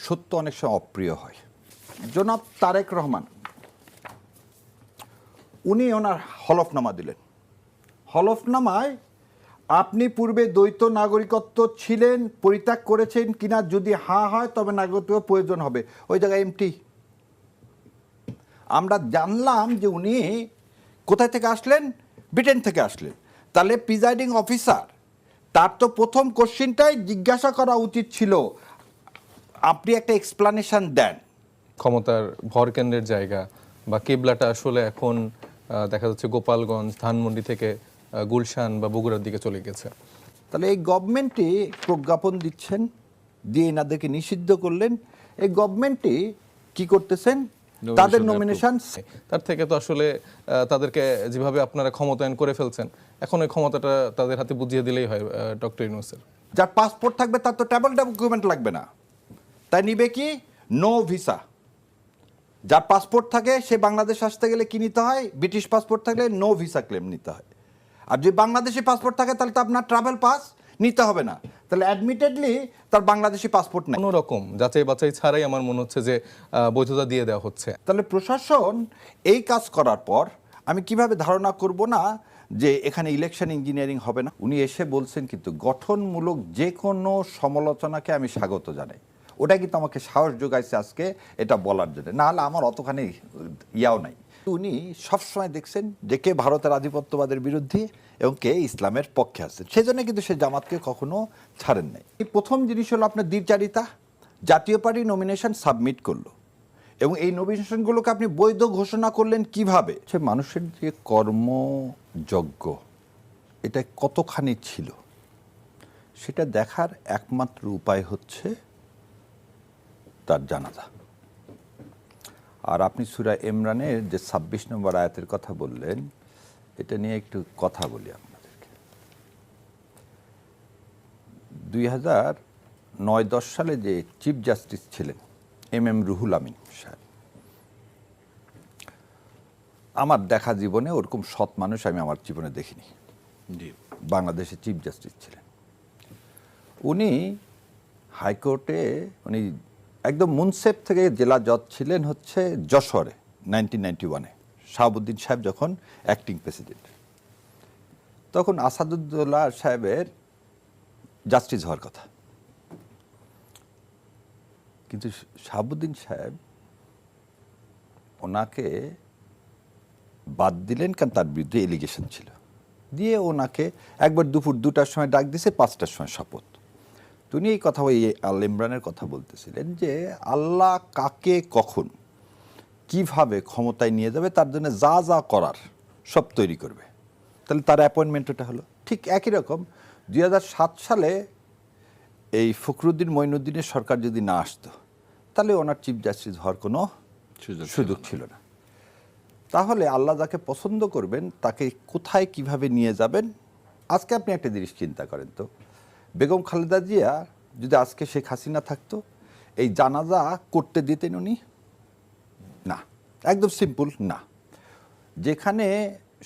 সত্য অনেক সময় অপ্রিয় হয়। জনাব তারেক রহমান উনি ওনার হলফনামা দিলেন। হলফনামায় আপনি পূর্বে দ্বৈত নাগরিকত্ব ছিলেন, পরিত্যাগ করেছেন কিনা, যদি হ্যাঁ হয় তবে নাগরিকত্ব প্রয়োজন হবে। ওই জায়গায় এমটি। আমরা জানলাম যে উনি কোথায় থেকে আসলেন, ব্রিটেন থেকে আসলেন। তাহলে প্রিজাইডিং অফিসার তার তো প্রথম কোশ্চেনটাই জিজ্ঞাসা করা উচিত ছিল, আপনি একটা এক্সপ্লানেশন দেন। ক্ষমতার ভরকেন্দ্রের জায়গা বা কেবলাটা আসলে এখন দেখা যাচ্ছে গোপালগঞ্জ, ধানমন্ডি থেকে গুলশান বা বগুড়ার দিকে চলে গেছে। তাহলে এই গভর্নমেন্টই প্রজ্ঞাপন দিচ্ছেন, দিয়ে এনাদেরকে নিষিদ্ধ করলেন। এই গভর্নমেন্টই কি করতেছেন, তাদের নমিনেশন। তার থেকে তো আসলে তাদেরকে যেভাবে আপনারা ক্ষমতায়ন করে ফেলছেন, এখন ওই ক্ষমতাটা তাদের হাতে বুঝিয়ে দিলেই হয় ডক্টর ইউনূসের। যার পাসপোর্ট থাকবে তার তো ট্রাভেল ডকুমেন্ট লাগবে না, তাই নিবে কি নো ভিসা। যার পাসপোর্ট থাকে সে বাংলাদেশ আসতে গেলে কি নিতে হয়, ব্রিটিশ পাসপোর্ট থাকলে নো ভিসা ক্লেম নিতে হয়। আর যদি বাংলাদেশি পাসপোর্ট থাকে তাহলে তো আপনার ট্রাভেল পাস নিতে হবে না, তাহলে অ্যাডমিটেডলি তার বাংলাদেশি পাসপোর্ট নেই। কোনো রকম যাচাই বাছাই ছাড়াই আমার মনে হচ্ছে যে বৈধতা দিয়ে দেওয়া হচ্ছে। তাহলে প্রশাসন এই কাজ করার পর আমি কিভাবে ধারণা করব না যে এখানে ইলেকশন ইঞ্জিনিয়ারিং হবে না। উনি এসে বলছেন কিন্তু গঠনমূলক যে কোনো সমালোচনাকে আমি স্বাগত জানাই। ওটা কিন্তু আমাকে সাহস যোগাইছে আজকে এটা বলার জন্য, না হলে আমার অতখানি ইয়াও নাই। উনি সবসময় দেখছেন যে কে ভারতের আধিপত্যবাদের বিরুদ্ধে এবং কে ইসলামের পক্ষে আছেন, সেজন্য কিন্তু সে জামাতকে কখনো ছাড়েন নাই। এই প্রথম জিনিস হলো আপনার দ্বিচারিতা। জাতীয় পার্টি নমিনেশন সাবমিট করলো এবং এই নমিনেশনগুলোকে আপনি বৈধ ঘোষণা করলেন কিভাবে? সে মানুষের যে কর্মযজ্ঞ এটা কতখানি ছিল সেটা দেখার একমাত্র উপায় হচ্ছে তার জানাজা। আর আপনি সূরা ইমরানের যে ২৬ নম্বর আয়াতের কথা বললেন, এটা নিয়ে একটু কথা বলি আপনাদেরকে। ২০০৯-১০ সালে যে চিফ জাস্টিস ছিলেন এম রুহুল আমিন সাহেব, আমার দেখা জীবনে ওরকম সৎ মানুষ আমি আমার জীবনে দেখিনি। বাংলাদেশের চিফ জাস্টিস ছিলেন উনি। হাইকোর্টে উনি একদম মুনসেফ থেকে জেলা জজ ছিলেন হচ্ছে যশোরে 1991-এ, শাহাবুদ্দিন সাহেব যখন অ্যাক্টিং প্রেসিডেন্ট, তখন আসাদুদ্দৌলা সাহেবের জাস্টিস হওয়ার কথা, কিন্তু শাহাবুদ্দিন সাহেব ওনাকে বাদ দিলেন কারণ তার বিরুদ্ধে এলিগেশন ছিল। দিয়ে ওনাকে একবার দুপুর 2টার সময় ডাক দিয়েছে, 5টার সময় শপথ। তিনি এই কথা ওই আল ইমরানের কথা বলতেছিলেন যে আল্লাহ কাকে কখন কিভাবে ক্ষমতায় নিয়ে যাবে তার জন্য যা যা করার সব তৈরি করবে। তাহলে তার অ্যাপয়েন্টমেন্টটা হলো ঠিক একই রকম। 2007 সালে এই ফখরুদ্দিন মঈনুদ্দিনের সরকার যদি না আসতো তাহলে ওনার চিফ জাস্টিস হওয়ার কোনো সুযোগ ছিল না। তাহলে আল্লাহ যাকে পছন্দ করবেন তাকে কোথায় কিভাবে নিয়ে যাবেন। আজকে আপনি একটা জিনিস চিন্তা করেন তো, বেগম খালেদা জিয়া যদি আজকে শেখ হাসিনা থাকতো এই জানাজা করতে দিতেন উনি? না, একদম সিম্পল না। যেখানে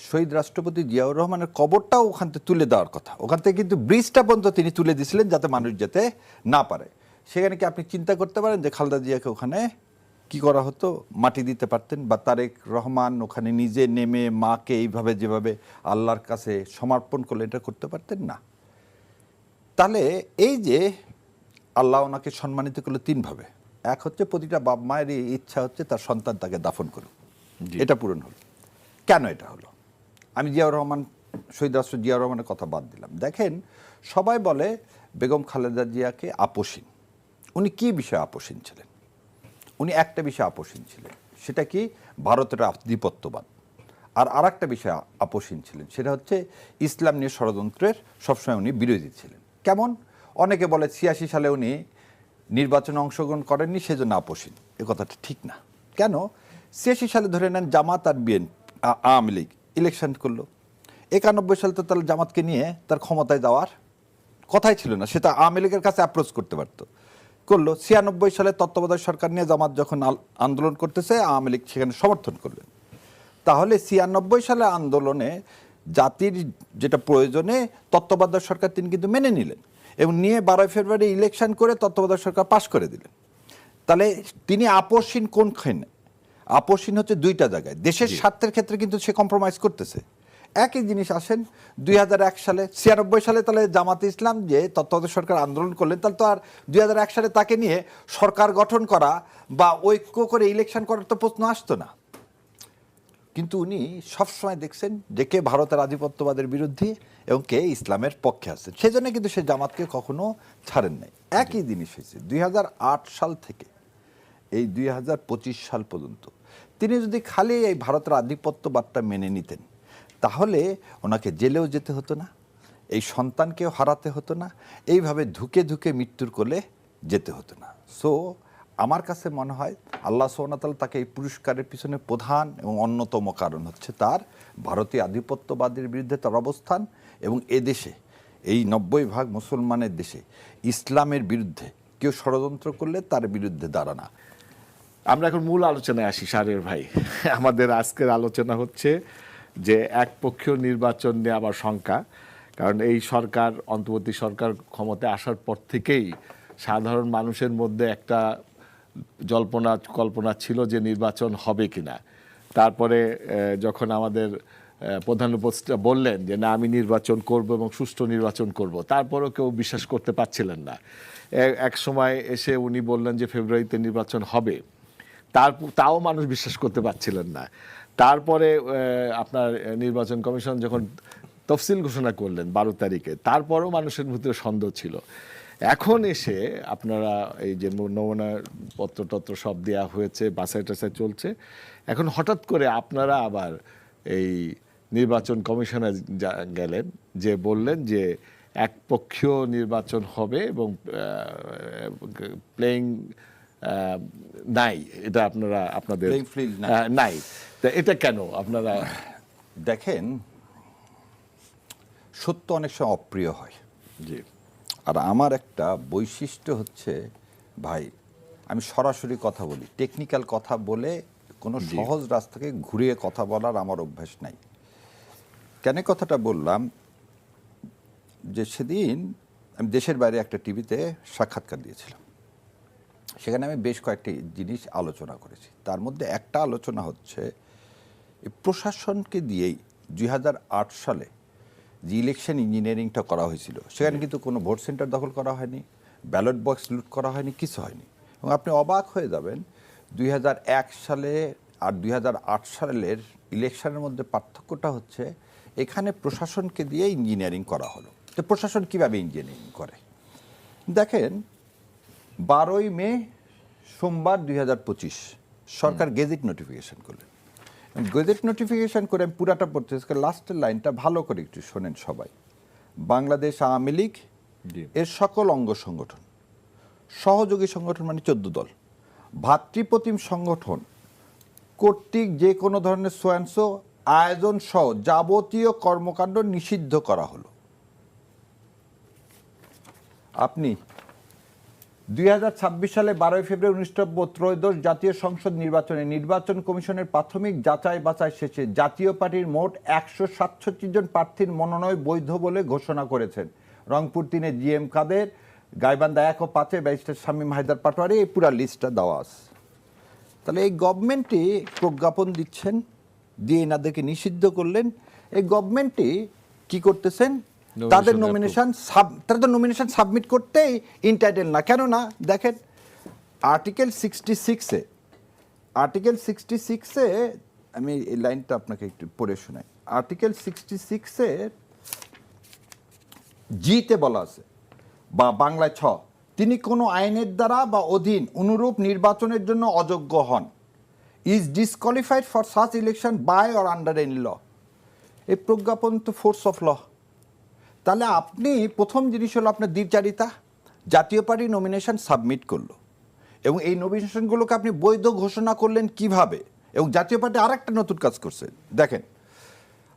শহীদ রাষ্ট্রপতি জিয়াউর রহমানের কবরটাও ওখান থেকে তুলে দেওয়ার কথা, ওখান থেকে কিন্তু ব্রিজটা পর্যন্ত তিনি তুলে দিয়েছিলেন যাতে মানুষ যেতে না পারে। সেখানে কি আপনি চিন্তা করতে পারেন যে খালেদা জিয়াকে ওখানে কি করা হতো, মাটি দিতে পারতেন? বা তারেক রহমান ওখানে নিজে নেমে মাকে এইভাবে যেভাবে আল্লাহর কাছে সমর্পণ করলে এটা করতে পারতেন না। তাহলে এই যে আল্লাহ ওনাকে সম্মানিত করলো 3 ভাবে। এক হচ্ছে প্রতিটা বাপ মায়ের ইচ্ছা হচ্ছে তার সন্তান তাকে দাফন করুক, এটা পূরণ হলো। কেন এটা হলো? আমি জিয়াউর রহমান, শহীদ রাষ্ট্র জিয়াউর রহমানের কথা বাদ দিলাম। দেখেন সবাই বলে বেগম খালেদা জিয়াকে আপোষহীন। উনি কি বিষয়ে আপোষহীন ছিলেন? উনি একটা বিষয়ে আপোষহীন ছিলেন, সেটা কি ভারতের আধিপত্যবাদ। আর একটা বিষয়ে আপোষহীন ছিলেন, সেটা হচ্ছে ইসলাম নিয়ে ষড়যন্ত্রের সবসময় উনি বিরোধী ছিলেন। কেমন? অনেকে বলে 86 সালে উনি নির্বাচনে অংশগ্রহণ করেননি সেজন্য আপোষহীন। এ কথাটা ঠিক না। কেন? 86 সালে ধরে নেন জামাত আর আওয়ামী লীগ ইলেকশন করলো। 91 সালে তো তাহলে জামাতকে নিয়ে তার ক্ষমতায় যাওয়ার কথাই ছিল না, সেটা আওয়ামী লীগের কাছে অ্যাপ্রোচ করতে পারতো, করলো। 96 সালে তত্ত্বাবধায়ক সরকার নিয়ে জামাত যখন আন্দোলন করতেছে আওয়ামী লীগ সেখানে সমর্থন করলেন। তাহলে 96 সালে আন্দোলনে জাতির যেটা প্রয়োজনে তত্ত্বাবধায়ক সরকার তিনি কিন্তু মেনে নিলেন এবং নিয়ে 12 ফেব্রুয়ারি ইলেকশন করে তত্ত্বাবধায়ক সরকার পাশ করে দিলেন। তাহলে তিনি আপোষহীন কোনখানে? আপোষহীন হচ্ছে দুইটা জায়গায়। দেশের স্বার্থের ক্ষেত্রে কিন্তু সে কম্প্রোমাইজ করতেছে। একই জিনিস আসেন 2001 সালে, 96 সালে তাহলে জামাতে ইসলাম যে তত্ত্বাবধায়ক সরকার আন্দোলন করলেন, তাহলে তো আর 2001 সালে তাকে নিয়ে সরকার গঠন করা বা ঐক্য করে ইলেকশন করার তো প্রশ্ন আসতো না। কিন্তু উনি সবসময় দেখছেন যে কে ভারতের আধিপত্যবাদের বিরুদ্ধে এবং কে ইসলামের পক্ষে আছে, সেজন্য কিন্তু সে জামাতকে কখনো ছাড়েন নাই। একই জিনিস হয়েছে 2008 সাল থেকে এই 2025 সাল পর্যন্ত তিনি যদি খালি এই ভারতের আধিপত্যবাদটা মেনে নিতেন, তাহলে ওনাকে জেলেও যেতে হতো না, এই সন্তানকেও হারাতে হতো না, এইভাবে ধুকে ধুকে মৃত্যুর কোলে যেতে হতো না। সো আমার কাছে মনে হয় আল্লাহ সুবহানাহু ওয়া তাআলা তাকে এই পুরস্কারের পিছনে প্রধান এবং অন্যতম কারণ হচ্ছে তার ভারতীয় আধিপত্যবাদের বিরুদ্ধে তার অবস্থান, এবং এদেশে এই 90% মুসলমানের দেশে ইসলামের বিরুদ্ধে কেউ ষড়যন্ত্র করলে তার বিরুদ্ধে দাঁড়ানা। আমরা এখন মূল আলোচনায় আসি শাহরিয়ার ভাই। আমাদের আজকের আলোচনা হচ্ছে যে একপক্ষীয় নির্বাচন নিয়ে আবার শঙ্কা, কারণ এই সরকার, অন্তর্বর্তী সরকার ক্ষমতায় আসার পর থেকেই সাধারণ মানুষের মধ্যে একটা জল্পনা কল্পনা ছিল যে নির্বাচন হবে কিনা। তারপরে যখন আমাদের প্রধান উপদেষ্টা বললেন যে না আমি নির্বাচন করব এবং সুষ্ঠু নির্বাচন করব, তারপরেও কেউ বিশ্বাস করতে পারছিলেন না। এক সময় এসে উনি বললেন যে ফেব্রুয়ারিতে নির্বাচন হবে, তাও মানুষ বিশ্বাস করতে পারছিলেন না। তারপরে আপনার নির্বাচন কমিশন যখন তফসিল ঘোষণা করলেন 12 তারিখে, তারপরেও মানুষের ভিতরে সন্দেহ ছিল। এখন এসে আপনারা এই যে নমুনা পত্র সব দেওয়া হয়েছে, বাছাই টাছাই চলছে, এখন হঠাৎ করে আপনারা আবার এই নির্বাচন কমিশনে গেলেন, যে বললেন যে একপক্ষীয় নির্বাচন হবে এবং প্লেইং নাই, এটা আপনারা আপনাদের নাই। তা এটা কেন আপনারা? দেখেন, সত্য অনেক সময় অপ্রিয় হয়। জি। আর আমার একটা বৈশিষ্ট্য হচ্ছে ভাই, আমি সরাসরি কথা বলি, টেকনিক্যাল কথা বলে কোনো সহজ রাস্তাকে ঘুরিয়ে কথা বলার আমার অভ্যাস নাই। কেন কথাটা বললাম, যে সেদিন আমি দেশের বাইরে একটা টিভিতে সাক্ষাৎকার দিয়েছিলাম, সেখানে আমি বেশ কয়েকটি জিনিস আলোচনা করেছি। তার মধ্যে একটা আলোচনা হচ্ছে এই প্রশাসনকে দিয়েই 2008 সালে যে ইলেকশন ইঞ্জিনিয়ারিংটা করা হয়েছিল, সেখানে কিন্তু কোনো ভোট সেন্টার দখল করা হয়নি, ব্যালট বক্স লুট করা হয়নি, কিছু হয়নি। এবং আপনি অবাক হয়ে যাবেন 2001 সালে আর 2008 সালের ইলেকশনের মধ্যে পার্থক্যটা হচ্ছে এখানে প্রশাসনকে দিয়ে ইঞ্জিনিয়ারিং করা হলো। তো প্রশাসন কীভাবে ইঞ্জিনিয়ারিং করে দেখেন, 12ই মে সোমবার 2025 সরকার গেজেট নোটিফিকেশন করলেন। গেজেট নোটিফিকেশন করে আমি পুরাটা পড়তে, লাস্টের লাইনটা ভালো করে একটু শোনেন সবাই। বাংলাদেশ আওয়ামী লীগ এর সকল অঙ্গ সংগঠন, সহযোগী সংগঠন মানে 14 দল, ভাতৃপ্রতিম সংগঠন কর্তৃক যে কোনো ধরনের সোয়াংশো আয়োজন সহ যাবতীয় কর্মকাণ্ড নিষিদ্ধ করা হলো। আপনি 2026 সালে 12 ফেব্রুয়ারি অনুষ্ঠিতব্য ত্রয়োদশ জাতীয় সংসদ নির্বাচনে নির্বাচন কমিশনের প্রাথমিক যাচাই বাছাই শেষে জাতীয় পার্টির মোট 167 জন প্রার্থীর মনোনয়ন বৈধ বলে ঘোষণা করেছেন। রংপুর 3-এ GM কাদের, গাইবান্ধা 1 ও 5-এ ব্যারিস্টার শামীম হায়দার পাটোয়ারি, এই পুরা লিস্টটা দেওয়া আছে। তাহলে এই গভর্নমেন্টই প্রজ্ঞাপন দিচ্ছেন, দিয়ে এনাদেরকে নিষিদ্ধ করলেন। এই গভর্নমেন্টই কি করতেছেন, তাদের নমিনেশন সাবমিট করতেই ইন্টাইটেল না। কেন না? দেখেন আর্টিকেল 66-এ আমি এই লাইনটা আপনাকে একটু পড়ে শোনাই। আর্টিকেল 66-এ জিতে বলা আছে, বা বাংলায় 6, তিনি কোনো আইনের দ্বারা বা অধীন অনুরূপ নির্বাচনের জন্য অযোগ্য হন, is disqualified for such election by or under any law. এই প্রজ্ঞাপন তো ফোর্স অফ ল। তাহলে আপনি প্রথম জিনিস হলো আপনার দ্বিচারিতা। জাতীয় পার্টি নমিনেশন সাবমিট করলো এবং এই নমিনেশনগুলোকে আপনি বৈধ ঘোষণা করলেন কিভাবে? এবং জাতীয় পার্টি আর একটা নতুন কাজ করছে। দেখেন,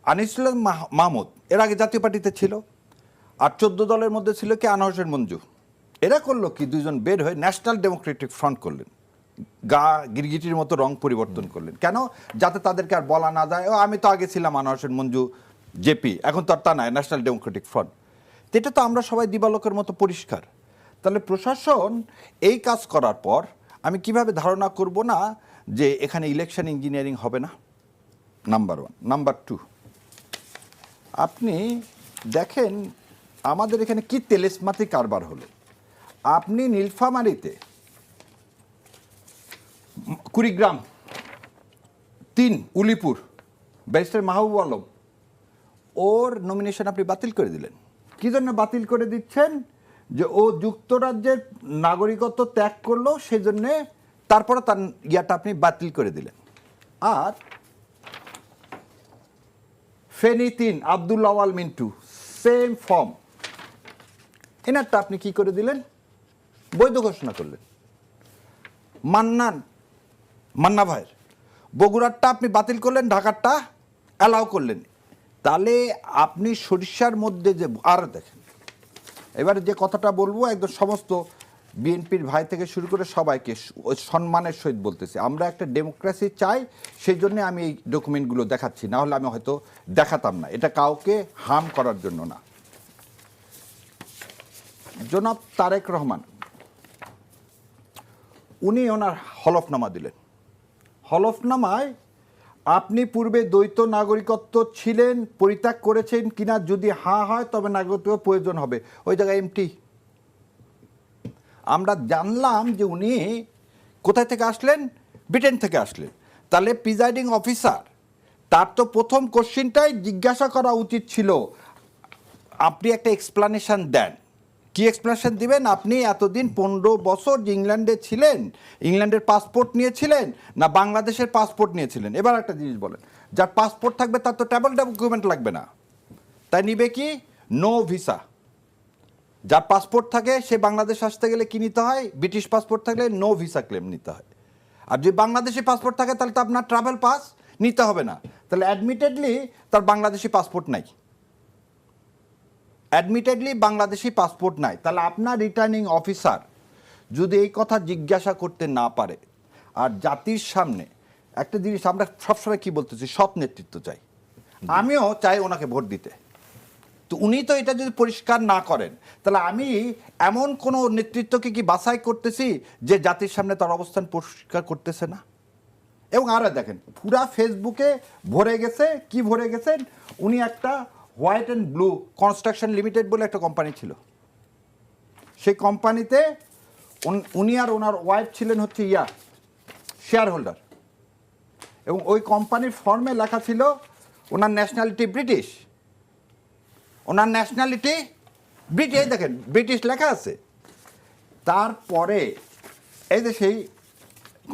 আনিসুল মাহমুদ এর আগে জাতীয় পার্টিতে ছিল, আর 14 দলের মধ্যে ছিল কি আনোয়ার হোসেন মঞ্জু। এরা করলো কি, দুইজন বের হয়ে ন্যাশনাল ডেমোক্রেটিক ফ্রন্ট করলেন, গা গিরগিটির মতো রং পরিবর্তন করলেন। কেন? যাতে তাদেরকে আর বলা না যায় ও আমি তো আগে ছিলাম আনোয়ার হোসেন মঞ্জু জেপি, এখন তো আর তা নয়, ন্যাশনাল ডেমোক্রেটিক ফ্রন্ট। এটা তো আমরা সবাই দিবালোকের মতো পরিষ্কার। তাহলে প্রশাসন এই কাজ করার পর আমি কিভাবে ধারণা করব না যে এখানে ইলেকশন ইঞ্জিনিয়ারিং হবে না? নাম্বার 1। নাম্বার 2, আপনি দেখেন আমাদের এখানে কি তেলেসমাতি কারবার হলো। আপনি নীলফামারীতে কুড়িগ্রাম 3 উলিপুর ব্যারিস্টার মাহবুব আলম, ওর নমিনেশন আপনি বাতিল করে দিলেন। কি জন্য বাতিল করে দিচ্ছেন? যে ও যুক্তরাজ্যের নাগরিকত্ব ত্যাগ করলো, সেই জন্যে তারপরে তার ইয়াটা আপনি বাতিল করে দিলেন। আর ফেনী 3 আব্দুল আওয়াল মিন্টু, সেম ফর্ম, এনারটা আপনি কি করে দিলেন? বৈধ ঘোষণা করলেন। মান্না ভাইয়ের বগুড়ারটা আপনি বাতিল করলেন, ঢাকারটা অ্যালাউ করলেন। তাহলে আপনি সরিষার মধ্যে যে আর দেখেন, এবারে যে কথাটা বলবো একদম সমস্ত বিএনপির ভাই থেকে শুরু করে সবাইকে ওই সম্মানের সহিত বলতেছি, আমরা একটা ডেমোক্রেসি চাই, সেই জন্য আমি এই ডকুমেন্টগুলো দেখাচ্ছি, না হলে আমি হয়তো দেখাতাম না। এটা কাউকে হার্ম করার জন্য না। জনাব তারেক রহমান উনি ওনার হলফনামা দিলেন। হলফনামায় আপনি পূর্বে দ্বৈত নাগরিকত্ব ছিলেন, পরিত্যাগ করেছেন কিনা, যদি হ্যাঁ হয় তবে নাগরিকত্ব প্রয়োজন হবে, ওই জায়গায় এমটি। আমরা জানলাম যে উনি কোথায় থেকে আসলেন? ব্রিটেন থেকে আসলেন। তাহলে প্রিজাইডিং অফিসার তার তো প্রথম কোশ্চিনটাই জিজ্ঞাসা করা উচিত ছিল, আপনি একটা এক্সপ্লানেশন দেন। কি এক্সপ্লেনেশন দিবেন? আপনি এতদিন 15 বছর যে ইংল্যান্ডে ছিলেন, ইংল্যান্ডের পাসপোর্ট নিয়েছিলেন না বাংলাদেশের পাসপোর্ট নিয়েছিলেন? এবার একটা জিনিস বলেন, যার পাসপোর্ট থাকবে তার তো ট্রাভেল ডকুমেন্ট লাগবে না, তাই নিবে কি? No visa. যার পাসপোর্ট থাকে সে বাংলাদেশ আসতে গেলে কি নিতে হয়? ব্রিটিশ পাসপোর্ট থাকলে নো ভিসা ক্লেম নিতে হয়। আর যদি বাংলাদেশি পাসপোর্ট থাকে তাহলে তো আপনার ট্রাভেল পাস নিতে হবে না। তাহলে অ্যাডমিটেডলি তার বাংলাদেশি পাসপোর্ট নাই, অ্যাডমিটেডলি বাংলাদেশি পাসপোর্ট নাই। তাহলে আপনার রিটার্নিং অফিসার যদি এই কথা জিজ্ঞাসা করতে না পারে, আর জাতির সামনে একটা জিনিস আমরা সবসময় কি বলতেছি, সৎ নেতৃত্ব চাই, আমিও চাই ওনাকে ভোট দিতে। তো উনি তো এটা যদি পরিষ্কার না করেন, তাহলে আমি এমন কোনো নেতৃত্বকে কি বাছাই করতেছি যে জাতির সামনে তার অবস্থান পরিষ্কার করতেছে না? এবং আর দেখেন পুরা ফেসবুকে ভরে গেছে, কি ভরে গেছেন, উনি একটা white and blue construction limited বলে একটা কোম্পানি ছিল, সেই কোম্পানিতে উনি আর ওনার ওয়াইফ ছিলেন হচ্ছে শেয়ার হোল্ডার, এবং ওই কোম্পানির ফর্মে লেখা ছিল ওনার ন্যাশনালিটি ব্রিটিশ, ওনার ন্যাশনালিটি ব্রিটিশ, দেখেন ব্রিটিশ লেখা আছে। তারপরে এই যে সেই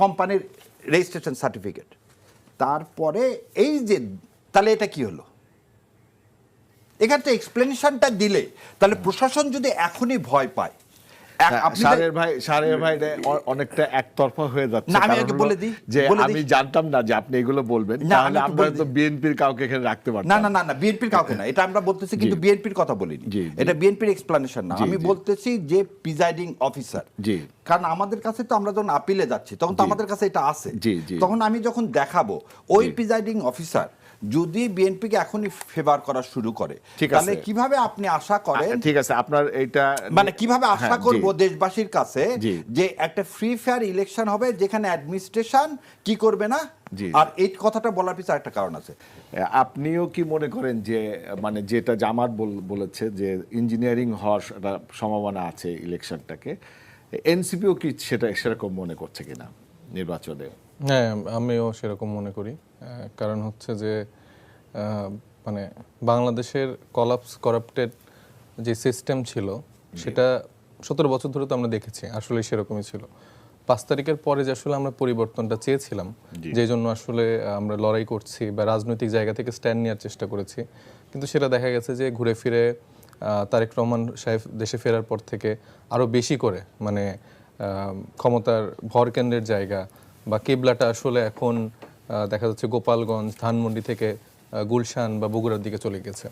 কোম্পানির রেজিস্ট্রেশন সার্টিফিকেট, তারপরে এই যে, তাহলে এটা কি হলো? এখানে এক্সপ্লেনেশনটা দিলে তাহলে প্রশাসন যদি এখনই ভয় পায়, সারের ভাই অনেকটা একতরফা হয়ে যাচ্ছে। না, আমি আগে বলে দিই যে আমি জানতাম না যে আপনি এগুলো বলবেন, তাহলে আমরা তো বিএনপির কাউকে এখানে রাখতে পারতাম না। না বিএনপির কাউকে না, এটা আমরা বলতেছি, কিন্তু বিএনপির কথা বলিনি, এটা বিএনপির এক্সপ্লেনেশন না। আমি বলতেছি যে প্রিজাইডিং অফিসার, কারণ আমাদের কাছে তো আমরা যখন আপিলে যাচ্ছি তখন তো আমাদের কাছে এটা আছে, তখন আমি যখন দেখাবো ওই প্রিজাইডিং অফিসার যদি বিএনপিকে এখনই ফেভার করা শুরু করে, তাহলে কিভাবে আপনি আশা করেন? ঠিক আছে, আপনার এইটা মানে কিভাবে আশা করব দেশবাসীর কাছে যে একটা ফ্রি ফেয়ার ইলেকশন হবে যেখানে অ্যাডমিনিস্ট্রেশন কি করবে না? আর এই কথাটা বলার পিছনে একটা কারণ আছে। আপনিও কি মনে করেন যে মানে যেটা জামাত বলেছে যে ইঞ্জিনিয়ারিং হওয়ার একটা সম্ভাবনা আছে ইলেকশনটাকে, এনসিপিও কি সেরকম মনে করছে কিনা নির্বাচনে? হ্যাঁ, আমিও সেরকম মনে করি। কারণ হচ্ছে যে মানে বাংলাদেশের করাপ্টেড যে সিস্টেম ছিল সেটা 17 বছর ধরে তো আমরা দেখেছি, আসলে সেরকমই ছিল। 5 তারিখের পরে যে আসলে আমরা পরিবর্তনটা চেয়েছিলাম, যে জন্য আসলে আমরা লড়াই করছি বা রাজনৈতিক জায়গা থেকে স্ট্যান্ড নেওয়ার চেষ্টা করেছি, কিন্তু সেটা দেখা গেছে যে ঘুরে ফিরে তারেক রহমান সাহেব দেশে ফেরার পর থেকে আরও বেশি করে মানে ক্ষমতার ভর কেন্দ্রের জায়গা বা কেবলাটা আসলে এখন দেখা যাচ্ছে গোপালগঞ্জ, ধানমন্ডি থেকে গুলশান বা বগুড়ার দিকে চলে গেছে।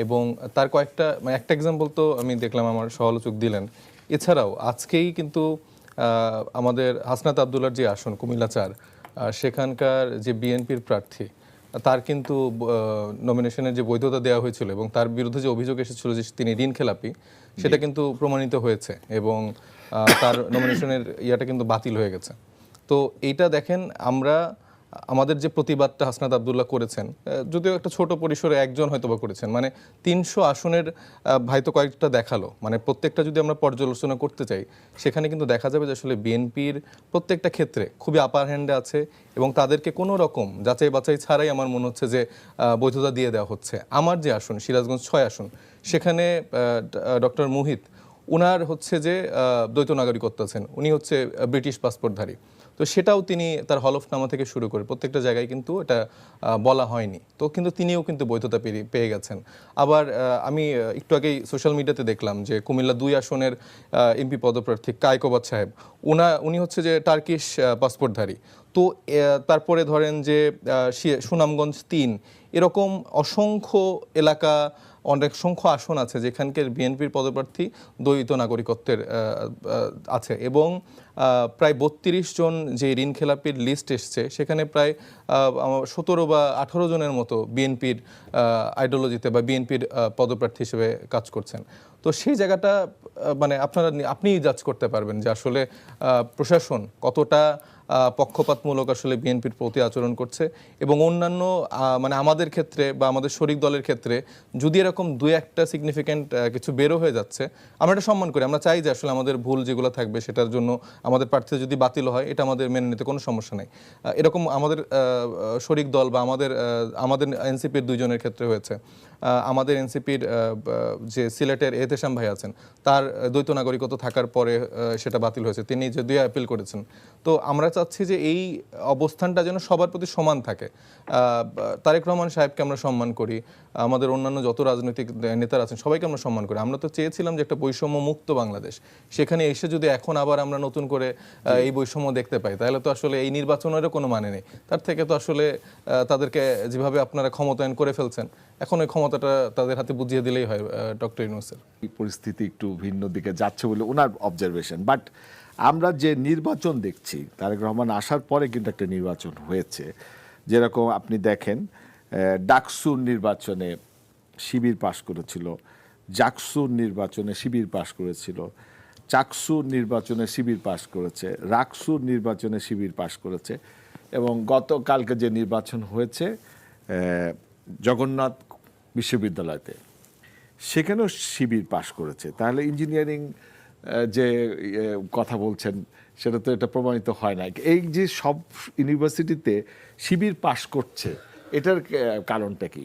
এবং তার কয়েকটা মানে একটা এক্সাম্পল তো আমি দেখলাম, আমার সহালোচক দিলেন। এছাড়াও আজকেই কিন্তু আমাদের হাসনাত আবদুল্লার যে আসন কুমিল্লা 4, সেখানকার যে বিএনপির প্রার্থী, তার কিন্তু নমিনেশনের যে বৈধতা দেওয়া হয়েছিল এবং তার বিরুদ্ধে যে অভিযোগ এসেছিল যে তিনি ঋণ খেলাপি, সেটা কিন্তু প্রমাণিত হয়েছে। এবং তার নমিনেশনের ইয়াটা কিন্তু বাতিল হয়ে গেছে। তো এইটা দেখেন, আমরা আমাদের যে প্রতিবাদটা হাসনাত আব্দুল্লাহ করেছেন, যদিও একটা ছোট পরিসরে একজন হয়তো বা করেছেন, মানে 300 আসনের ভাই তো কয়েকটা দেখালো, মানে প্রত্যেকটা যদি আমরা পর্যালোচনা করতে চাই সেখানে কিন্তু দেখা যাবে যে আসলে বিএনপির প্রত্যেকটা ক্ষেত্রে খুবই আপার হ্যান্ডে আছে এবং তাদেরকে কোনো রকম যাচাই বাছাই ছাড়াই আমার মনে হচ্ছে যে বৈধতা দিয়ে দেওয়া হচ্ছে। আমার যে আসন সিরাজগঞ্জ 6 আসন, সেখানে ডক্টর মুহিত উনার হচ্ছে যে দ্বৈত নাগরিকত্ব আছেন, উনি হচ্ছে ব্রিটিশ পাসপোর্টধারী। তো সেটাও তিনি তার হলফনামা থেকে শুরু করে প্রত্যেকটা জায়গায় কিন্তু এটা বলা হয়নি, তো কিন্তু তিনিও কিন্তু বৈধতা পেয়ে গেছেন। আবার আমি একটু আগেই সোশ্যাল মিডিয়াতে দেখলাম যে কুমিল্লা 2 আসনের এমপি পদপ্রার্থী কায়কোবাদ সাহেব, উনি হচ্ছে যে টার্কিশ পাসপোর্টধারী। তো তারপরে ধরেন যে সুনামগঞ্জ 3, এরকম অসংখ্য এলাকা, অনেক সংখ্য আসন আছে যেখানকার বিএনপির পদপ্রার্থী দ্বৈত নাগরিকত্বের আছে এবং প্রায় 32 জন যে ঋণ খেলাপির লিস্ট এসছে সেখানে প্রায় 17 বা 18 জনের মতো বিএনপির আইডিওলজিতে বা বিএনপির পদপ্রার্থী হিসেবে কাজ করছেন। তো সেই জায়গাটা মানে আপনিই জাজ করতে পারবেন যে আসলে প্রশাসন কতটা পক্ষপাতমূলক আসলে বিএনপির প্রতি আচরণ করছে এবং অন্যান্য মানে আমাদের ক্ষেত্রে বা আমাদের শরিক দলের ক্ষেত্রে যদি এরকম 2-1টা সিগনিফিক্যান্ট কিছু বেরো হয়ে যাচ্ছে, আমরা এটা সম্মান করি। আমরা চাই যে আসলে আমাদের ভুল যেগুলো থাকবে সেটার জন্য আমাদের প্রার্থী যদি বাতিল হয় এটা আমাদের মেনে নিতে কোনো সমস্যা নেই। এরকম আমাদের শরিক দল বা আমাদের এনসিপির 2 জনের ক্ষেত্রে হয়েছে। আমাদের এনসিপির যে সিলেটের এহতেশাম ভাই আছেন, তার দ্বৈত নাগরিকত্ব থাকার পরে সেটা বাতিল হয়েছে, তিনি যে 2 আপিল করেছেন। তো আমরা চাচ্ছি যে এই অবস্থানটা যেন সবার প্রতি সমান থাকে। তারেক রহমান সাহেবকে আমরা সম্মান করি, আমাদের অন্যান্য যত রাজনৈতিক নেতারা আছেন সবাইকে আমরা সম্মান করি। আমরা তো চেয়েছিলাম যে একটা বৈষম্য মুক্ত বাংলাদেশ, সেখানে এসে যদি এখন আবার আমরা নতুন করে এই বৈষম্য দেখতে পাই তাহলে তো আসলে এই নির্বাচনেরও কোনো মানে নেই। তার থেকে তো আসলে তাদেরকে যেভাবে আপনারা ক্ষমতায়ন করে ফেলছেন, এখন ওই ক্ষমতাটা তাদের হাতে বুঝিয়ে দিলেই হয় ডক্টর ইউনূসের। এই পরিস্থিতি একটু ভিন্ন দিকে যাচ্ছে বলে ওনার অবজারভেশন। বাট আমরা যে নির্বাচন দেখছি, তারেক রহমান আসার পরে কিন্তু একটা নির্বাচন হয়েছে। যেরকম আপনি দেখেন, ডাকসুর নির্বাচনে শিবির পাশ করেছিল, জাকসুর নির্বাচনে শিবির পাশ করেছিল, চাকসুর নির্বাচনে শিবির পাশ করেছে, রাকসুর নির্বাচনে শিবির পাশ করেছে এবং গতকালকে যে নির্বাচন হয়েছে জগন্নাথ বিশ্ববিদ্যালয়তে, সেখানেও শিবির পাশ করেছে। তাহলে ইঞ্জিনিয়ারিং যে কথা বলছেন সেটা তো এটা প্রমাণিত হয় না। এই যে সব ইউনিভার্সিটিতে শিবির পাশ করছে, এটার কারণটা কি?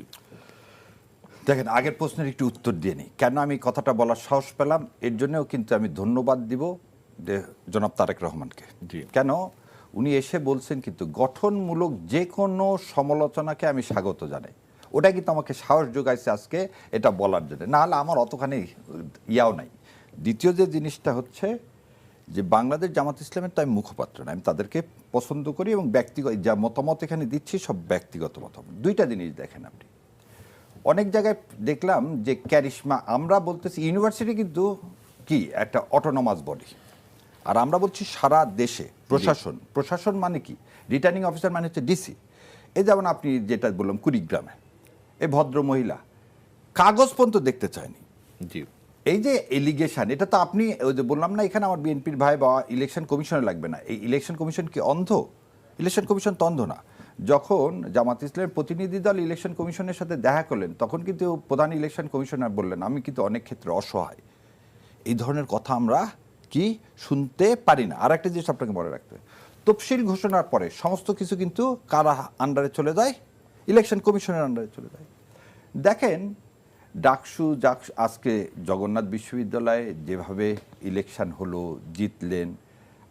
দেখেন, আগের প্রশ্নের একটু উত্তর দিয়ে নিই। কেন আমি কথাটা বলার সাহস পেলাম, এর জন্যও কিন্তু আমি ধন্যবাদ দিব জনাব তারেক রহমানকে। কেন, উনি এসে বলছেন কিন্তু গঠনমূলক যে কোনো সমালোচনাকে আমি স্বাগত জানাই। ওটা কিন্তু আমাকে সাহস যোগাইছে আজকে এটা বলার জন্য, না হলে আমার অতখানি ইয়াও নাই। দ্বিতীয় যে জিনিসটা হচ্ছে যে বাংলাদেশ জামাত ইসলামের তো আমি মুখপাত্র না, আমি তাদেরকে পছন্দ করি এবং ব্যক্তিগত যা মতামত এখানে দিচ্ছি সব ব্যক্তিগত মতামত। 2টা জিনিস দেখেন, আপনি অনেক জায়গায় দেখলাম যে ক্যারিশমা, আমরা বলতেছি ইউনিভার্সিটি কিন্তু কি একটা অটোনমাস বডি, আর আমরা বলছি সারা দেশে প্রশাসন মানে কি, রিটার্নিং অফিসার মানে হচ্ছে ডিসি। এই যেমন আপনি যেটা বললাম কুড়িগ্রামে এই ভদ্র মহিলা কাগজ পর্যন্ত দেখতে চায়নি। জি, এই যে এলিগেশন, এটা তো আপনি ওই যে বললাম না এখানে আমার বিএনপির ভাই বা ইলেকশন কমিশনে লাগবে না। এই ইলেকশন কমিশন কি অন্ধ? ইলেকশন কমিশন তো অন্ধ না। যখন জামাত ইসলামের প্রতিনিধি দল ইলেকশন কমিশনের সাথে দেখা করলেন তখন কিন্তু প্রধান ইলেকশন কমিশনার বললেন আমি কিন্তু অনেক ক্ষেত্রে অসহায়। এই ধরনের কথা আমরা কি শুনতে পারি না। আর একটা জিনিস আপনাকে মনে রাখতে হবে, তফসিল ঘোষণার পরে সমস্ত কিছু কিন্তু কারা আন্ডারে চলে যায়? ইলেকশন কমিশনের আন্ডারে চলে যায়। দেখেন ডাকসু আজকে জগন্নাথ বিশ্ববিদ্যালয়ে যেভাবে ইলেকশন হলো, জিতলেন,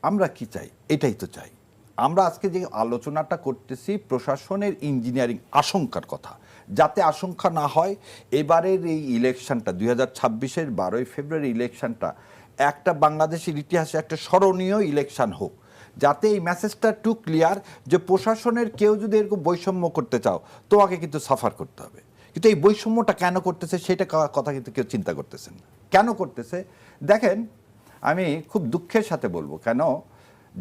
আমরা কি চাই? এটাই তো চাই। আমরা আজকে যে আলোচনাটা করতেছি প্রশাসনের ইঞ্জিনিয়ারিং আশঙ্কার কথা, যাতে আশঙ্কা না হয় এবারের এই ইলেকশনটা 2026-এর 12ই ফেব্রুয়ারি ইলেকশনটা একটা বাংলাদেশের ইতিহাসে একটা স্মরণীয় ইলেকশন হোক, যাতে এই মেসেজটা টু ক্লিয়ার যে প্রশাসনের কেউ যদি এরকম বৈষম্য করতে চাও তোমাকে কিন্তু সাফার করতে হবে। কিন্তু এই বৈষম্যটা কেন করতেছে সেটা কথা কিন্তু কেউ চিন্তা করতেছেন না। কেন করতেছে দেখেন, আমি খুব দুঃখের সাথে বলবো কেন,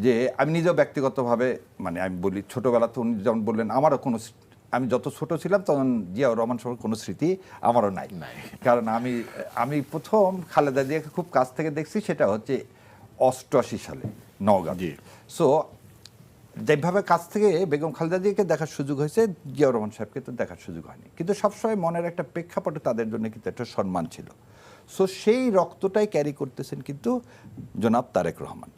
যে আমি নিজেও ব্যক্তিগতভাবে মানে আমি বলি ছোটোবেলাতে উনি যেমন বললেন আমারও কোনো, আমি যত ছোট ছিলাম তখন জিয়াউর রহমান সহ কোনো স্মৃতি আমারও নাই। কারণ আমি প্রথম খালেদা জিয়াকে খুব কাছ থেকে দেখছি, সেটা হচ্ছে 88 সালে নওগাঁ। সো যেভাবে কাছ থেকে বেগম খালেদা জিয়াকে দেখার সুযোগ হয়েছে, জিয়াউর রহমান সাহেবকে তো দেখার সুযোগ হয়নি, কিন্তু সবসময় মনের একটা প্রেক্ষাপটে তাদের জন্য কিন্তু একটা সম্মান ছিল। সো সেই রক্তটাই ক্যারি করতেছেন কিন্তু জনাব তারেক রহমান।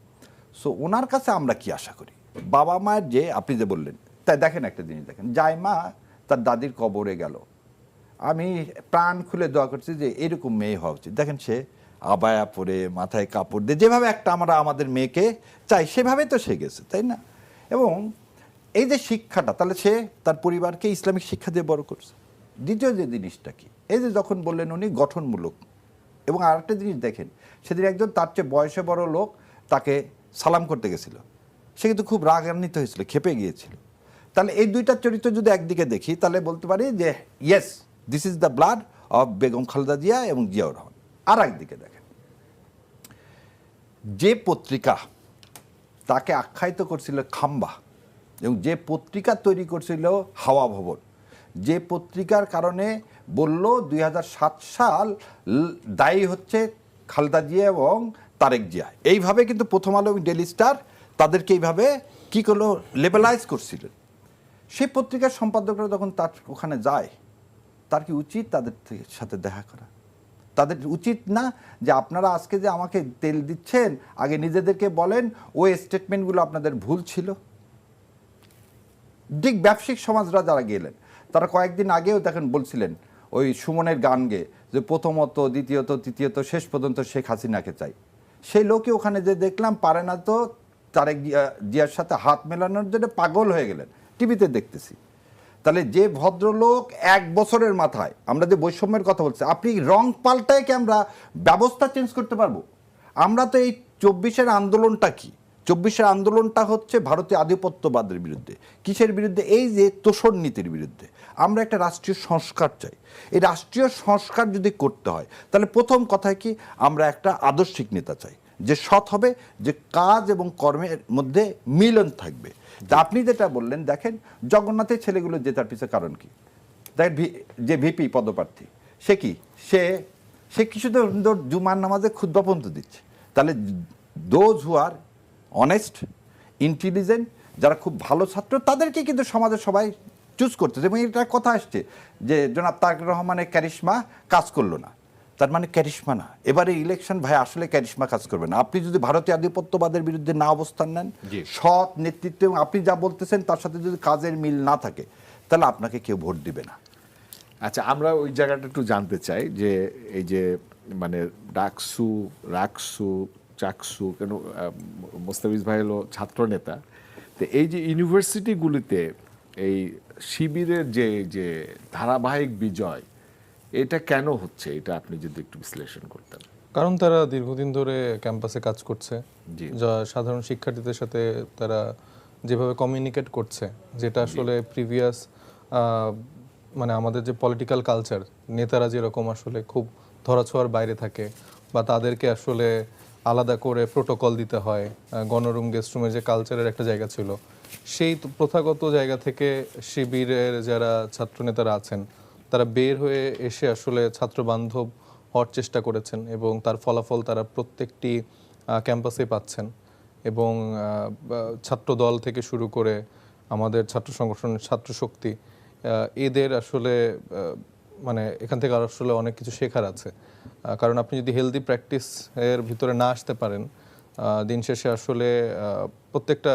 সো ওনার কাছে আমরা কি আশা করি, বাবা মায়ের যে আপনি যে বললেন, তাই দেখেন একটা জিনিস দেখেন, যাই মা তার দাদির কবরে গেল, আমি প্রাণ খুলে দোয়া করছি যে এরকম মেয়ে হওয়া উচিত। দেখেন সে আবায়া পরে মাথায় কাপড় দিয়ে যেভাবে একটা আমরা আমাদের মেয়েকে চাই সেভাবে তো সে গেছে, তাই না? এবং এই যে শিক্ষাটা, তাহলে সে তার পরিবারকে ইসলামিক শিক্ষা দিয়ে বড় করছে। দ্বিতীয় যে জিনিসটা কি, এই যে যখন বললেন উনি গঠনমূলক, এবং আর একটা জিনিস দেখেন, সেদিন একজন তার চেয়ে বয়সে বড় লোক তাকে সালাম করতে গেছিল, সে কিন্তু খুব রাগান্বিত হয়েছিল, ক্ষেপে গিয়েছিল। তাহলে এই দুইটা চরিত্র যদি একদিকে দেখি, তাহলে বলতে পারি যে yes, this is the blood of Begum Khaleda Zia এবং জিয়াউর রহমান। আর একদিকে দেখেন, যে পত্রিকা তাকে আখ্যায়িত করছিল খাম্বা, এবং যে পত্রিকা তৈরি করছিল হাওয়া ভবন, যে পত্রিকার কারণে বলল 2007 সাল দায়ী হচ্ছে খালেদা জিয়া এবং তারেক জিয়া, এইভাবে কিন্তু প্রথম আলো এবং ডেইলি স্টার তাদেরকে এইভাবে কী করলো, লেবেলাইজ করছিলেন। সেই পত্রিকার সম্পাদকরা যখন তার ওখানে যায়, তার কি উচিত তাদের সাথে দেখা করা? তাদের উচিত না যে আপনারা আজকে যে আমাকে তেল দিচ্ছেন, আগে নিজেদেরকে বলেন ওই স্টেটমেন্টগুলো আপনাদের ভুল ছিল? ঠিক ব্যবসায়িক সমাজরা যারা গেলেন, তারা কয়েকদিন আগেও দেখেন বলছিলেন ওই সুমনের গান গেয়ে যে প্রথমত, দ্বিতীয়ত, তৃতীয়ত, শেষ পর্যন্ত শেখ হাসিনাকে চাই। সেই লোকই ওখানে যে দেখলাম পারে না তো তারেক জিয়ার সাথে হাত মেলানোর জন্য পাগল হয়ে গেলেন, টিভিতে দেখতেছি। তাহলে যে ভদ্রলোক 1 বছরের মাথায়, আমরা যে বৈষম্যের কথা বলছি, আপনি রং পাল্টায় কি আমরা ব্যবস্থা চেঞ্জ করতে পারবো? আমরা তো এই 24-এর আন্দোলনটা কি, 24-এর আন্দোলনটা হচ্ছে ভারতীয় আধিপত্যবাদের বিরুদ্ধে। কিসের বিরুদ্ধে? এই যে তোষণ নীতির বিরুদ্ধে। আমরা একটা রাষ্ট্রীয় সংস্কার চাই। এই রাষ্ট্রীয় সংস্কার যদি করতে হয়, তাহলে প্রথম কথা কি, আমরা একটা আদর্শিক নেতা চাই, যে সৎ হবে, যে কাজ এবং কর্মের মধ্যে মিলন থাকবে। তা আপনি যেটা বললেন, দেখেন জগন্নাথের ছেলেগুলো জেতার পিছনে কারণ কি? দেখেন যে ভিপি পদপ্রার্থী, সে কি, সে কিছুটা জুমার নামাজে খুতবা পর্যন্ত দিচ্ছে। তাহলে those who R honest, intelligent, যারা খুব ভালো ছাত্র, তাদেরকে কিন্তু সমাজের সবাই চুজ করতেছে। এবং এটা কথা আসছে যে জনাব তারেক রহমানের ক্যারিশমা কাজ করলো না, তার মানে ক্যারিশমা না। এবারে ইলেকশন ভাই আসলে ক্যারিশমা কাজ করবে না। আপনি যদি ভারতীয় আধিপত্যবাদের বিরুদ্ধে না অবস্থান নেন, সৎ নেতৃত্ব, এবং আপনি যা বলতেছেন তার সাথে যদি কাজের মিল না থাকে, তাহলে আপনাকে কেউ ভোট দিবে না। আচ্ছা, আমরা ওই জায়গাটা একটু জানতে চাই যে এই যে মানে রাকসু চাকসু, কেন মোস্তাফিজ ভাই হলো ছাত্র নেতা, তো এই যে ইউনিভার্সিটিগুলিতে এই শিবিরের যে ধারাবাহিক বিজয়, এটা কেন হচ্ছে, এটা আপনি যদি একটু বিশ্লেষণ করতেন। কারণ তারা দীর্ঘদিন ধরে ক্যাম্পাসে কাজ করছে, জি। যা সাধারণ শিক্ষার্থীদের সাথে তারা যেভাবে কমিউনিকেট করছে, যেটা আসলে প্রিভিয়াস মানে আমাদের যে পলিটিক্যাল কালচার, নেতারা যেরকম আসলে খুব ধরাছোঁয়ার বাইরে থাকে, বা তাদেরকে আসলে আলাদা করে প্রোটোকল দিতে হয়, গণরুম গেস্টরুমের যে কালচারের একটা জায়গা ছিল, সেই প্রথাগত জায়গা থেকে শিবিরের যারা ছাত্র নেতারা আছেন, তারা বের হয়ে এসে আসলে ছাত্র বান্ধব হওয়ার চেষ্টা করেছেন, এবং তার ফলাফল তারা প্রত্যেকটি ক্যাম্পাসে পাচ্ছেন। এবং ছাত্র দল থেকে শুরু করে আমাদের ছাত্র সংগঠনের ছাত্র শক্তি, এদের আসলে মানে এখান থেকে আসলে অনেক কিছু শেখার আছে। কারণ আপনি যদি হেলদি প্র্যাকটিস এর ভিতরে না আসতে পারেন, দিন শেষে আসলে প্রত্যেকটা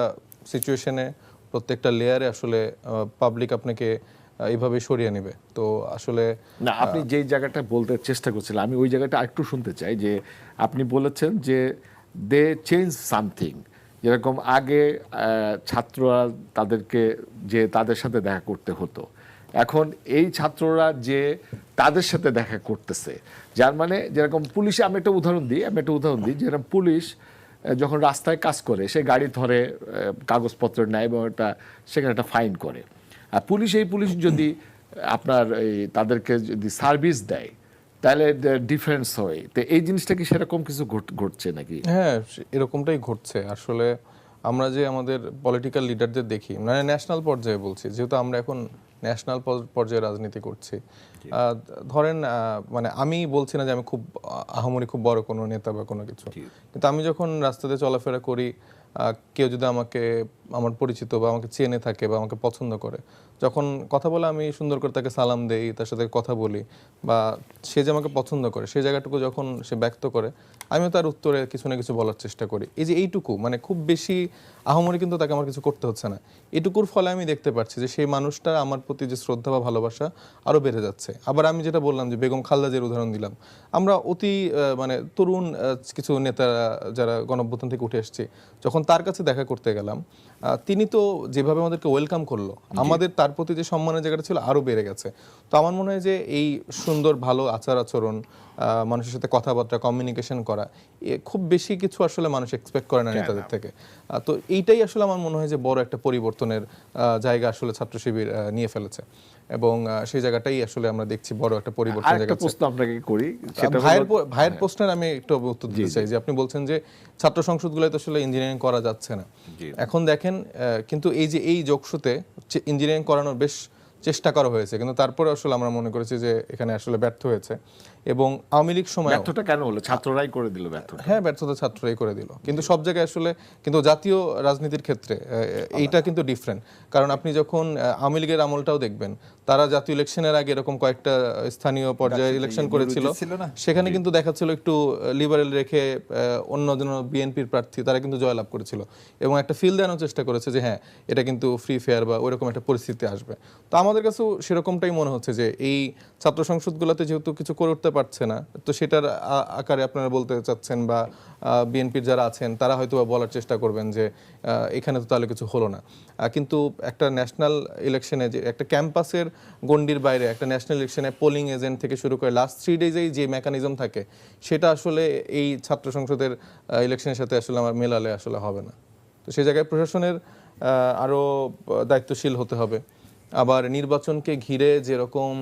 সিচুয়েশনে, প্রত্যেকটা লেয়ারে আসলে পাবলিক আপনাকে এইভাবে সরিয়ে নেবে। তো আসলে না, আপনি যেই জায়গাটা বলতে চেষ্টা করছিলেন, আমি ওই জায়গাটা একটু শুনতে চাই। যে আপনি বলেছেন যে দে চেঞ্জ সামথিং, যেরকম আগে ছাত্ররা তাদেরকে যে তাদের সাথে দেখা করতে হতো, এখন এই ছাত্ররা যে তাদের সাথে দেখা করতেছে, যার মানে যেরকম পুলিশে, আমি একটা উদাহরণ দিই, যেরকম পুলিশ যখন রাস্তায় কাজ করে, সে গাড়ি ধরে কাগজপত্র নেয় এবং সেখানে একটা ফাইন করে। আর এই পুলিশ যদি আপনার এই তাদেরকে যদি সার্ভিস দেয়, তাহলে ডিফারেন্স হয়। তো এই জিনিসটা কি সেরকম কিছু ঘটছে নাকি? হ্যাঁ, এরকমটাই ঘটছে আসলে। আমরা যে আমাদের পলিটিক্যাল লিডারদের দেখি, মানে ন্যাশনাল পর্যায়ে বলছি, যেহেতু আমরা এখন ন্যাশনাল পর্যায়ে রাজনীতি করছি, ধরেন মানে আমি বলছি না যে আমি খুব আহামরি খুব বড় কোনো নেতা বা কোনো কিছু, কিন্তু আমি যখন রাস্তাতে চলাফেরা করি, কেউ যদি আমাকে আমার পরিচিত বা আমাকে চেনে থাকে বা আমাকে পছন্দ করে, যখন কথা বলে আমি সুন্দর করে তাকে সালাম দেই, তার সাথে কথা বলি, বা সে যে আমাকে পছন্দ করে সেই জায়গাটুকু যখন সে ব্যক্ত করে, আমিও তার উত্তরে কিছু না কিছু বলার চেষ্টা করি। এই যে এইটুকু, মানে খুব বেশি আহামরি কিন্তু তাকে আমার কিছু করতে হচ্ছে না, এটুকুর ফলে আমি দেখতে পাচ্ছি যে সেই মানুষটা আমার প্রতি যে শ্রদ্ধা বা ভালোবাসা আরও বেড়ে যাচ্ছে। আবার আমি যেটা বললাম যে বেগম খালেদা জিয়ার উদাহরণ দিলাম, আমরা অতি মানে তরুণ কিছু নেতারা যারা গণঅভ্যুত্থান থেকে উঠে এসেছি, যখন তার কাছে দেখা করতে গেলাম, তিনি তো যেভাবে আমাদেরকে ওয়েলকাম করলো, আমাদের তার প্রতি যে সম্মানের জায়গাটা ছিল আরও বেড়ে গেছে। তো আমার মনে হয় যে এই সুন্দর ভালো আচার আচরণ, মানুষের সাথে কথাবার্তা কমিউনিকেশন করা, খুব বেশি কিছু আসলে মানুষ এক্সপেক্ট করে না নেতাদের থেকে। তো এইটাই আসলে আমার মনে হয় যে বড় একটা পরিবর্তনের জায়গা আসলে ছাত্র শিবির নিয়ে ফেলেছে, এবং সেই জায়গাটাই আসলে আমরা দেখছি বড় একটা পরিবর্তন জায়গা। প্রশ্ন আপনাকে করি, ভাইয়ের প্রশ্নের আমি একটু উত্তর দিতে চাই যে আপনি বলছেন যে ছাত্র সংসদগুলোতে আসলে ইঞ্জিনিয়ারিং করা যাচ্ছে না। এখন দেখেন, কিন্তু এই যে এই যোগসূতে ইঞ্জিনিয়ারিং করানোর বেশ চেষ্টা করা হয়েছে, কিন্তু তারপরে আসলে আমরা মনে করেছি যে এখানে আসলে ব্যর্থ হয়েছে। এবং আওয়ামী লীগ সময় ব্যর্থতা কেন হলো? ছাত্ররাই করে দিল ব্যর্থতা। হ্যাঁ, ব্যর্থতা ছাত্ররাই করে দিল, কিন্তু সব জায়গায় আসলে, কিন্তু জাতীয় রাজনীতির ক্ষেত্রে এইটা কিন্তু ডিফারেন্ট। কারণ আপনি যখন আওয়ামী লীগের আমলটাও দেখবেন, তারা জাতীয় ইলেকশনের আগে এরকম কয়েকটা স্থানীয় পর্যায়ে ইলেকশন করেছিল, সেখানে কিন্তু দেখাচ্ছিল একটু লিবারেল রেখে অন্যজন বিএনপির প্রার্থী তারা কিন্তু জয়লাভ করেছিল, এবং একটা ফিল দেওয়ানোর চেষ্টা করেছে যে হ্যাঁ এটা কিন্তু ফ্রি ফেয়ার বা ওইরকম একটা পরিস্থিতি আসবে। তো আমাদের কাছেও সেরকমটাই মনে হচ্ছে যে এই ছাত্র সংসদগুলোতে যেহেতু কিছু করে উঠতে পারছে না, তো সেটার আকারে আপনারা বলতে চাচ্ছেন, বা বিএনপির যারা আছেন তারা হয়তো বলার চেষ্টা করবেন যে এখানে তো তাহলে কিছু হলো না। কিন্তু একটা ন্যাশনাল ইলেকশনে, যে একটা ক্যাম্পাসের গণ্ডির বাইরে একটা ন্যাশনাল ইলেকশনে পোলিং এজেন্ট থেকে শুরু করে লাস্ট 3 ডেজেই যে মেকানিজম থাকে, সেটা আসলে এই ছাত্র সংসদের ইলেকশনের সাথে আসলে আমার মেলালে আসলে হবে না। তো সেই জায়গায় প্রশাসনের আরও দায়িত্বশীল হতে হবে। আবার নির্বাচনকে ঘিরে যেরকম,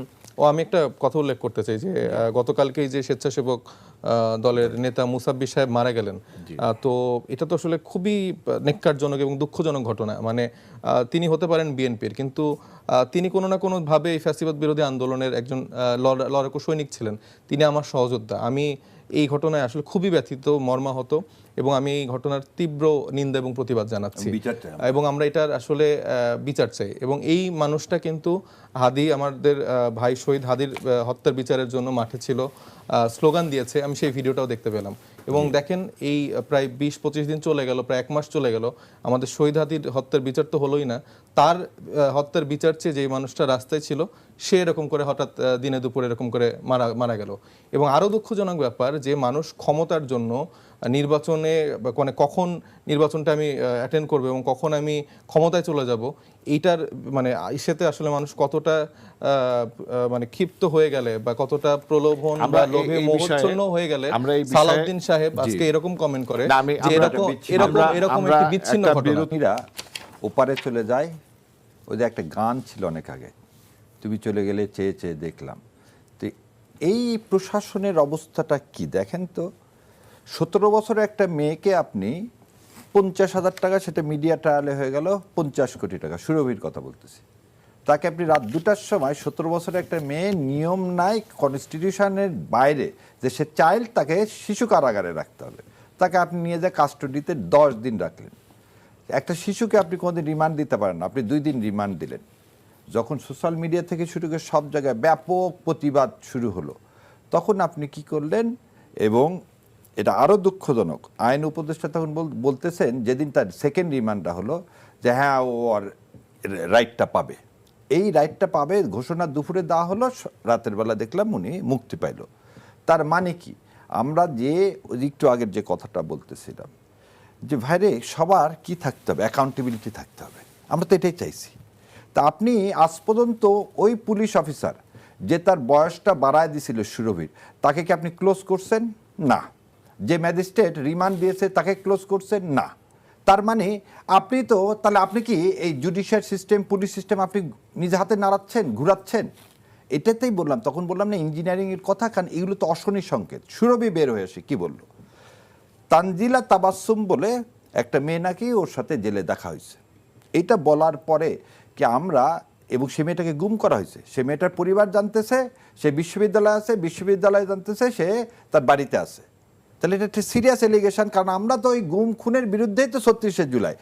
আমি একটা কথা উল্লেখ করতে চাই যে গতকালকেই যে স্বেচ্ছাসেবক দলের নেতা মুসাব্বির সাহেব মারা গেলেন, তো এটা তো আসলে খুবই নেক্কারজনক এবং দুঃখজনক ঘটনা। মানে তিনি হতে পারেন বিএনপির, কিন্তু তিনি কোনো না কোনোভাবে এই ফ্যাসিবাদ বিরোধী আন্দোলনের একজন লড়াকু সৈনিক ছিলেন। তিনি আমার সহযোদ্ধা। আমি এই ঘটনায় আসলে খুবই ব্যথিত, মর্মাহত, এবং আমি এই ঘটনার তীব্র নিন্দা এবং প্রতিবাদ জানাচ্ছি, এবং আমরা এটার আসলে বিচার চাই। এবং এই মানুষটা কিন্তু হাদি, আমাদের ভাই শহীদ হাদির হত্যার বিচারের জন্য মাঠে ছিল, স্লোগান দিয়েছে, আমি সেই ভিডিওটাও দেখতে পেলাম। এবং দেখেন, এই প্রায় 20-25 দিন চলে গেল, প্রায় 1 মাস চলে গেল, আমাদের শহীদ হাদির হত্যার বিচার তো হলোই না, তার হত্যার বিচার চেয়ে যে মানুষটা রাস্তায় ছিল সে এরকম করে হঠাৎ দিনে দুপুরে এরকম করে মারা গেল। এবং আরও দুঃখজনক ব্যাপার যে মানুষ ক্ষমতার জন্য নির্বাচনে, মানে কখন নির্বাচনটা আমি অ্যাটেন্ড করবো এবং কখন আমি ক্ষমতায় চলে যাব, এইটার মানে ইসেতে আসলে মানুষ কতটা মানে ক্ষিপ্ত হয়ে গেলে বা কতটা প্রলোভন বা লোভে মোহচ্ছন্ন হয়ে গেলে, সালাউদ্দিন সাহেব আজকে এরকম কমেন্ট করে যে এরকম একটি বিচ্ছিন্ন ঘটনা। ওপারে চলে যায়, ওই যে একটা গান ছিল অনেক আগে, তুমি চলে গেলে চেয়ে চেয়ে দেখলাম। তো এই প্রশাসনের অবস্থাটা কি দেখেন তো, 17 বছরের একটা মেয়েকে আপনি 50,000 টাকা, সেটা মিডিয়া ট্রায়ালে হয়ে গেল 50 কোটি টাকা, সুরভির কথা বলতেছি, তাকে আপনি রাত 2টার সময়, 17 বছরের একটা মেয়ে, নিয়ম নাই কনস্টিটিউশনের বাইরে যে সে চাইল্ড, তাকে শিশু কারাগারে রাখতে হবে, তাকে আপনি নিয়ে যায় কাস্টডিতে 10 দিন রাখলেন। একটা শিশুকে আপনি কোনোদিন রিমান্ড দিতে পারেন না, আপনি 2 দিন রিমান্ড দিলেন। যখন সোশ্যাল মিডিয়া থেকে শুরু করে সব জায়গায় ব্যাপক প্রতিবাদ শুরু হলো, তখন আপনি কি করলেন? এবং এটা আরও দুঃখজনক, আইন উপদেষ্টা তখন বলতেছেন, যেদিন তার সেকেন্ড রিমান্ডটা হলো, যে হ্যাঁ ও আর রাইটটা পাবে, এই রাইটটা পাবে ঘোষণা দুপুরে দেওয়া হলো, রাতের বেলা দেখলাম উনি মুক্তি পাইল। তার মানে কি, আমরা যে একটু আগের যে কথাটা বলতেছিলাম যে ভাইরে সবার কি থাকতে হবে, অ্যাকাউন্টেবিলিটি থাকতে হবে, আমরা তো এটাই চাইছি। তা আপনি আজ পর্যন্ত ওই পুলিশ অফিসার যে তার বয়সটা বাড়ায় দিয়েছিল সুরভির, তাকে কি আপনি ক্লোজ করছেন? না। যে ম্যাজিস্ট্রেট রিমান্ড দিয়েছে তাকে ক্লোজ করছেন? না। তার মানে আপনি তো, তাহলে আপনি কি এই জুডিশিয়াল সিস্টেম, পুলিশ সিস্টেম আপনি নিজে হাতে নাড়াচ্ছেন, ঘুরাচ্ছেন? এটাতেই বললাম, তখন বললাম না ইঞ্জিনিয়ারিংয়ের কথা, কারণ এগুলো তো অশনি সংকেত। সুরভি বের হয়ে আসে কি বললো, তানজিলা তাবাসসুম বলে একটা মেয়ে নাকি ওর সাথে জেলে দেখা হয়েছে। এইটা বলার পরে কি আমরা, এবং সে মেয়েটাকে গুম করা হয়েছে, সে মেয়েটার পরিবার জানতেছে, সে বিশ্ববিদ্যালয়ে আছে, বিশ্ববিদ্যালয়ে জানতেছে সে তার বাড়িতে আছে, তাহলে এটা একটা সিরিয়াস এলিগেশন। কারণ আমরা তো ওই গুম খুনের বিরুদ্ধেই তো ৩৬শে জুলাই